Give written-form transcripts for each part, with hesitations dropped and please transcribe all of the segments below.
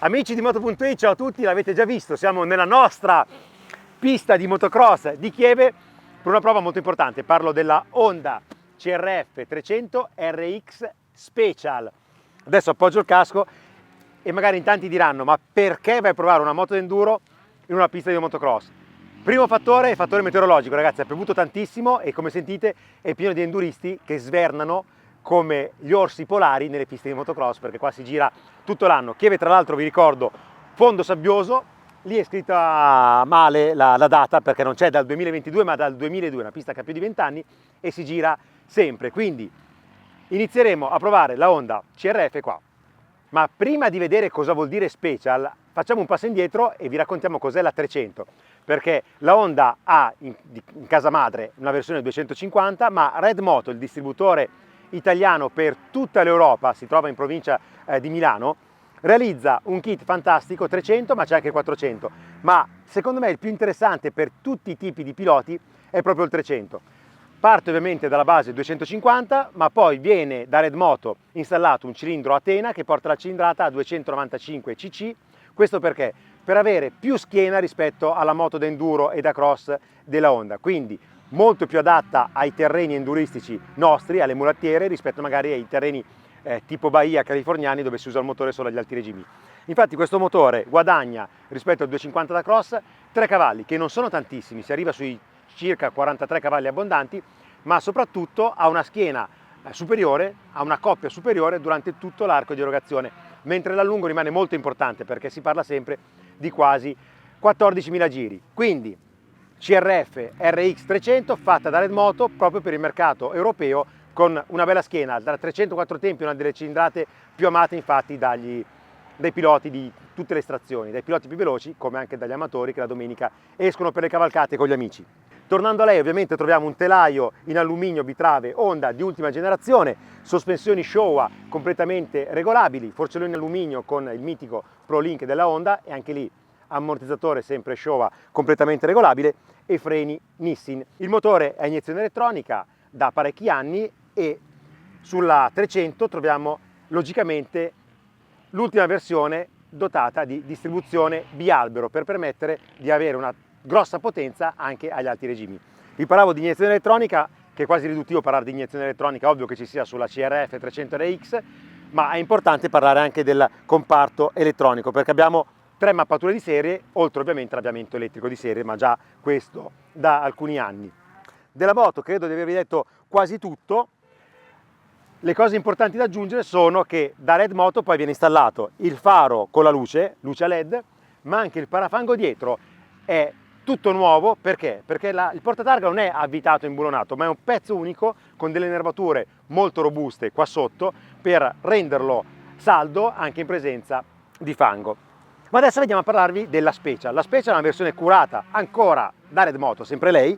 Amici di Moto.it, ciao a tutti, l'avete già visto, siamo nella nostra pista di motocross di Chieve per una prova molto importante. Parlo della Honda CRF 300 RX Special. Adesso appoggio il casco e magari in tanti diranno: ma perché vai a provare una moto enduro in una pista di motocross? Primo fattore è il fattore meteorologico, ragazzi, ha piovuto tantissimo e come sentite è pieno di enduristi che svernano come gli orsi polari nelle piste di motocross, perché qua si gira tutto l'anno. Chieve, tra l'altro, vi ricordo, fondo sabbioso, lì è scritta male la data perché non c'è dal 2022 ma dal 2002, una pista che ha più di 20 anni e si gira sempre. Quindi inizieremo a provare la Honda CRF qua. Ma prima di vedere cosa vuol dire Special, facciamo un passo indietro e vi raccontiamo cos'è la 300, perché la Honda ha in casa madre una versione 250, ma Red Moto, il distributore italiano per tutta l'Europa, si trova in provincia di Milano, realizza un kit fantastico 300, ma c'è anche 400, ma secondo me il più interessante per tutti i tipi di piloti è proprio il 300. Parte ovviamente dalla base 250, ma poi viene da Red Moto installato un cilindro Athena che porta la cilindrata a 295 cc. Questo perché? Per avere più schiena rispetto alla moto da enduro e da cross della Honda, quindi molto più adatta ai terreni enduristici nostri, alle mulattiere, rispetto magari ai terreni tipo Bahia californiani, dove si usa il motore solo agli alti regimi. Infatti questo motore guadagna rispetto al 250 da cross 3 cavalli, che non sono tantissimi, si arriva sui circa 43 cavalli abbondanti, ma soprattutto ha una schiena superiore, ha una coppia superiore durante tutto l'arco di erogazione, mentre l'allungo rimane molto importante perché si parla sempre di quasi 14.000 giri. Quindi CRF RX 300 fatta da Red Moto proprio per il mercato europeo, con una bella schiena da 304 tempi, una delle cilindrate più amate infatti dai piloti di tutte le estrazioni, dai piloti più veloci come anche dagli amatori che la domenica escono per le cavalcate con gli amici. Tornando a lei, ovviamente troviamo un telaio in alluminio bitrave Honda di ultima generazione, sospensioni Showa completamente regolabili, forcelloni in alluminio con il mitico ProLink della Honda e anche lì ammortizzatore sempre Showa completamente regolabile e freni Nissin. Il motore è a iniezione elettronica da parecchi anni e sulla 300 troviamo logicamente l'ultima versione dotata di distribuzione bialbero per permettere di avere una grossa potenza anche agli alti regimi. Vi parlavo di iniezione elettronica, che è quasi riduttivo parlare di iniezione elettronica, ovvio che ci sia sulla CRF 300 RX, ma è importante parlare anche del comparto elettronico perché abbiamo 3 mappature di serie, oltre ovviamente all'avviamento elettrico di serie, ma già questo da alcuni anni. Della moto credo di avervi detto quasi tutto. Le cose importanti da aggiungere sono che da Red Moto poi viene installato il faro con la luce a LED, ma anche il parafango dietro è tutto nuovo. Perché? Perché il portatarga non è avvitato e imbulonato, ma è un pezzo unico con delle nervature molto robuste qua sotto per renderlo saldo anche in presenza di fango. Ma adesso vediamo a parlarvi della Special. La Special è una versione curata ancora da Red Moto, sempre lei,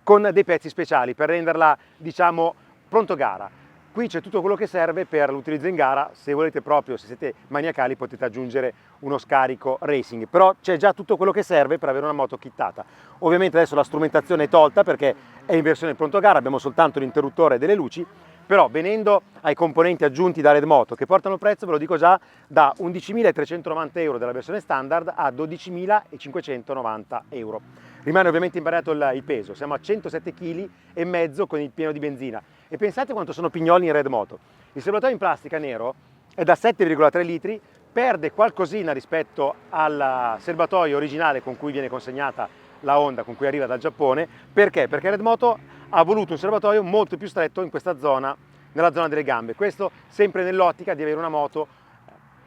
con dei pezzi speciali per renderla, diciamo, pronto gara. Qui c'è tutto quello che serve per l'utilizzo in gara. Se volete proprio, se siete maniacali, potete aggiungere uno scarico racing, però c'è già tutto quello che serve per avere una moto kittata. Ovviamente adesso la strumentazione è tolta perché è in versione pronto gara, abbiamo soltanto l'interruttore e delle luci, però venendo ai componenti aggiunti da Red Moto, che portano prezzo, ve lo dico già, da 11.390 euro della versione standard a 12.590 euro. Rimane ovviamente invariato il peso, siamo a 107,5 kg con il pieno di benzina. E pensate quanto sono pignoli in Red Moto. Il serbatoio in plastica nero è da 7,3 litri, perde qualcosina rispetto al serbatoio originale con cui viene consegnata la Honda, con cui arriva dal Giappone. Perché? Perché Red Moto ha voluto un serbatoio molto più stretto in questa zona, nella zona delle gambe. Questo sempre nell'ottica di avere una moto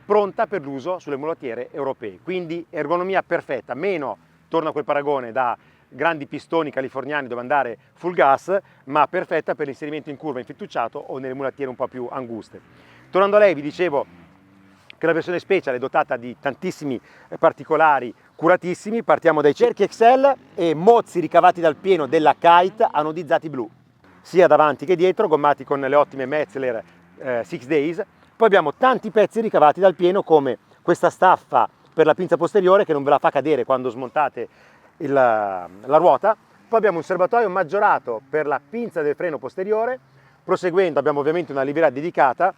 pronta per l'uso sulle mulattiere europee. Quindi ergonomia perfetta, meno, torno a quel paragone da grandi pistoni californiani dove andare full gas, ma perfetta per l'inserimento in curva in fittucciato o nelle mulattiere un po' più anguste. Tornando a lei, vi dicevo che la versione Special è dotata di tantissimi particolari curatissimi. Partiamo dai cerchi XL e mozzi ricavati dal pieno della Kite anodizzati blu, sia davanti che dietro, gommati con le ottime Metzeler 6 Days. Poi abbiamo tanti pezzi ricavati dal pieno, come questa staffa per la pinza posteriore che non ve la fa cadere quando smontate la ruota. Poi abbiamo un serbatoio maggiorato per la pinza del freno posteriore. Proseguendo abbiamo ovviamente una livrea dedicata,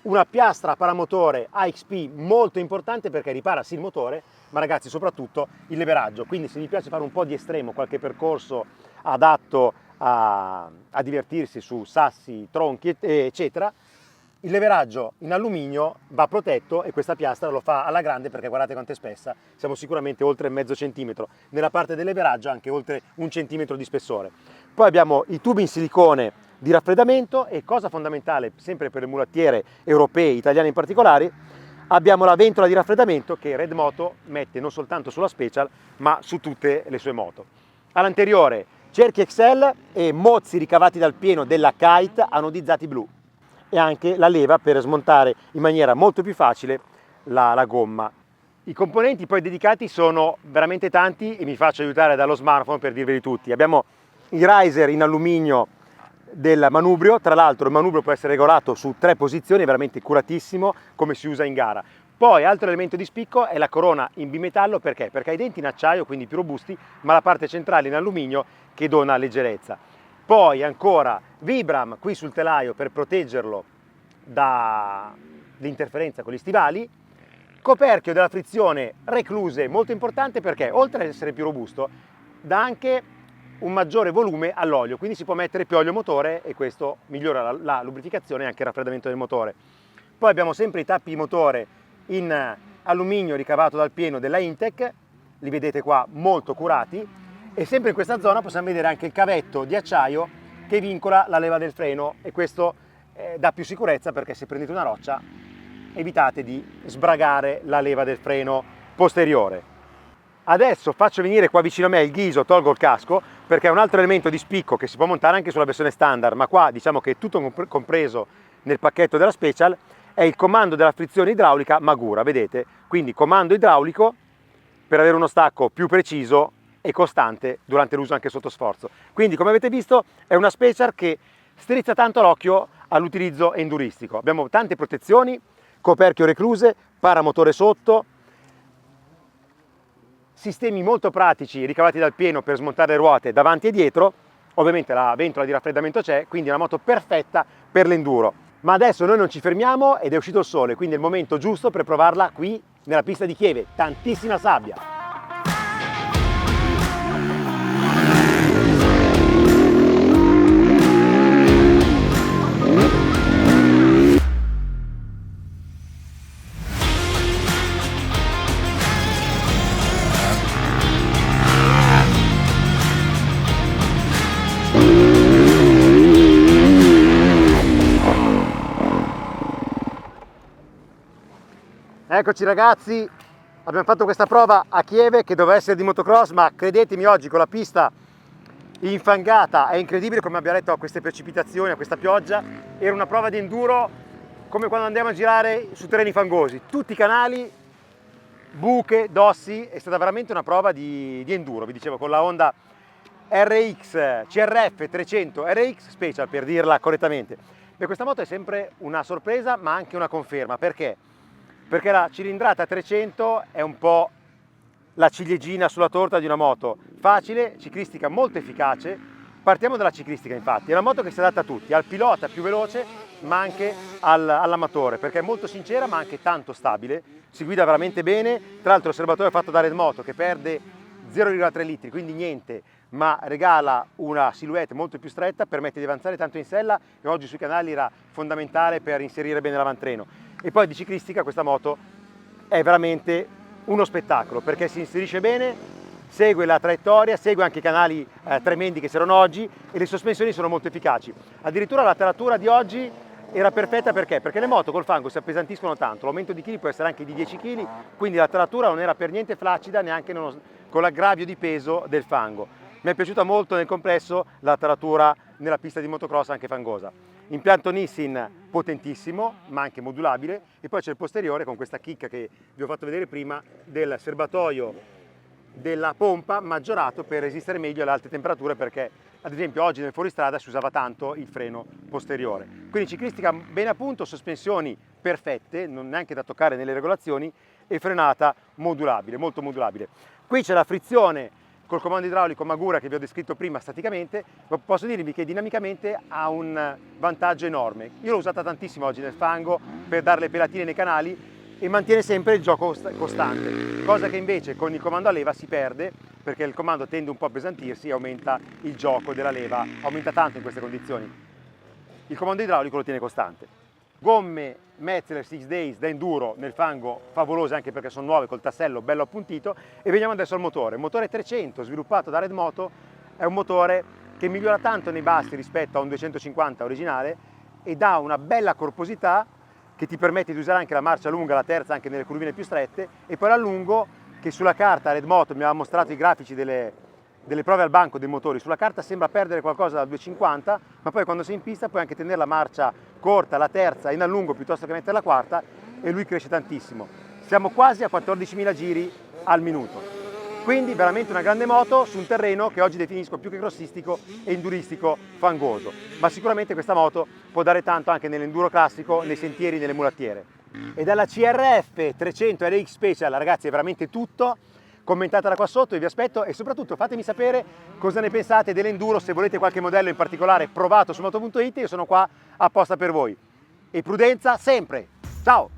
una piastra paramotore AXP molto importante perché ripara sì il motore, ma ragazzi soprattutto il leveraggio, quindi se vi piace fare un po' di estremo, qualche percorso adatto a divertirsi su sassi, tronchi eccetera, il leveraggio in alluminio va protetto e questa piastra lo fa alla grande perché guardate quanto è spessa, siamo sicuramente oltre mezzo centimetro, nella parte del leveraggio anche oltre 1 centimetro di spessore. Poi abbiamo i tubi in silicone di raffreddamento e, cosa fondamentale sempre per le mulattiere europee, italiane in particolare, abbiamo la ventola di raffreddamento che Red Moto mette non soltanto sulla Special ma su tutte le sue moto. All'anteriore cerchi XL e mozzi ricavati dal pieno della Kite anodizzati blu e anche la leva per smontare in maniera molto più facile la gomma. I componenti poi dedicati sono veramente tanti e mi faccio aiutare dallo smartphone per dirveli tutti. Abbiamo il riser in alluminio del manubrio, tra l'altro il manubrio può essere regolato su 3 posizioni, è veramente curatissimo come si usa in gara. Poi altro elemento di spicco è la corona in bimetallo, perché? Perché ha i denti in acciaio, quindi più robusti, ma la parte centrale in alluminio che dona leggerezza. Poi ancora Vibram qui sul telaio per proteggerlo dall'interferenza con gli stivali, coperchio della frizione recluse, molto importante perché oltre ad essere più robusto dà anche un maggiore volume all'olio, quindi si può mettere più olio motore e questo migliora la lubrificazione e anche il raffreddamento del motore. Poi abbiamo sempre i tappi di motore in alluminio ricavato dal pieno della Intec, li vedete qua molto curati, e sempre in questa zona possiamo vedere anche il cavetto di acciaio che vincola la leva del freno e questo dà più sicurezza perché se prendete una roccia evitate di sbragare la leva del freno posteriore. Adesso faccio venire qua vicino a me il ghiso, tolgo il casco perché è un altro elemento di spicco che si può montare anche sulla versione standard, ma qua diciamo che è tutto compreso nel pacchetto della Special, è il comando della frizione idraulica Magura, vedete? Quindi comando idraulico per avere uno stacco più preciso e costante durante l'uso anche sotto sforzo. Quindi come avete visto è una Special che strizza tanto l'occhio all'utilizzo enduristico. Abbiamo tante protezioni, coperchio recluse, paramotore sotto, sistemi molto pratici ricavati dal pieno per smontare le ruote davanti e dietro, ovviamente la ventola di raffreddamento c'è, quindi è una moto perfetta per l'enduro. Ma adesso noi non ci fermiamo ed è uscito il sole, quindi è il momento giusto per provarla qui nella pista di Chieve, tantissima sabbia. Eccoci ragazzi, abbiamo fatto questa prova a Chieve che doveva essere di motocross, ma credetemi oggi con la pista infangata è incredibile come abbia retto a queste precipitazioni, a questa pioggia. Era una prova di enduro come quando andiamo a girare su terreni fangosi, tutti i canali, buche, dossi, è stata veramente una prova di enduro, vi dicevo, con la Honda RX CRF 300 RX Special, per dirla correttamente. Beh, questa moto è sempre una sorpresa ma anche una conferma, perché? Perché la cilindrata 300 è un po' la ciliegina sulla torta di una moto facile, ciclistica molto efficace. Partiamo dalla ciclistica, infatti, è una moto che si adatta a tutti, al pilota più veloce ma anche all'amatore, perché è molto sincera ma anche tanto stabile, si guida veramente bene. Tra l'altro il serbatoio è fatto da Red Moto che perde 0,3 litri, quindi niente, ma regala una silhouette molto più stretta, permette di avanzare tanto in sella e oggi sui canali era fondamentale per inserire bene l'avantreno. E poi di ciclistica questa moto è veramente uno spettacolo perché si inserisce bene, segue la traiettoria, segue anche i canali tremendi che c'erano oggi e le sospensioni sono molto efficaci. Addirittura la taratura di oggi era perfetta perché? Perché le moto col fango si appesantiscono tanto, l'aumento di chili può essere anche di 10 kg, quindi la taratura non era per niente flaccida neanche con l'aggravio di peso del fango. Mi è piaciuta molto nel complesso la taratura nella pista di motocross anche fangosa. Impianto Nissin potentissimo ma anche modulabile, e poi c'è il posteriore con questa chicca che vi ho fatto vedere prima del serbatoio della pompa maggiorato per resistere meglio alle alte temperature, perché ad esempio oggi nel fuoristrada si usava tanto il freno posteriore. Quindi ciclistica bene a punto, sospensioni perfette, non neanche da toccare nelle regolazioni, e frenata modulabile, molto modulabile. Qui c'è la frizione col comando idraulico Magura che vi ho descritto prima staticamente, posso dirvi che dinamicamente ha un vantaggio enorme. Io l'ho usata tantissimo oggi nel fango per dare le pelatine nei canali e mantiene sempre il gioco costante, cosa che invece con il comando a leva si perde, perché il comando tende un po' a appesantirsi e aumenta il gioco della leva, aumenta tanto in queste condizioni. Il comando idraulico lo tiene costante. Gomme Metzeler 6 Days da enduro nel fango, favolose anche perché sono nuove col tassello bello appuntito. E veniamo adesso al motore. Il motore 300 sviluppato da Redmoto è un motore che migliora tanto nei bassi rispetto a un 250 originale e dà una bella corposità che ti permette di usare anche la marcia lunga, la terza anche nelle curvine più strette, e poi l'allungo che sulla carta Redmoto mi aveva mostrato i grafici delle prove al banco dei motori. Sulla carta sembra perdere qualcosa da 250, ma poi quando sei in pista puoi anche tenere la marcia corta, la terza in allungo piuttosto che mettere la quarta, e lui cresce tantissimo. Siamo quasi a 14.000 giri al minuto. Quindi veramente una grande moto su un terreno che oggi definisco più che crossistico e enduristico fangoso, ma sicuramente questa moto può dare tanto anche nell'enduro classico, nei sentieri, nelle mulattiere. E dalla CRF 300 RX Special, ragazzi, è veramente tutto. Commentatela qua sotto, io vi aspetto, e soprattutto fatemi sapere cosa ne pensate dell'enduro, se volete qualche modello in particolare provato su moto.it, io sono qua apposta per voi. E prudenza sempre! Ciao!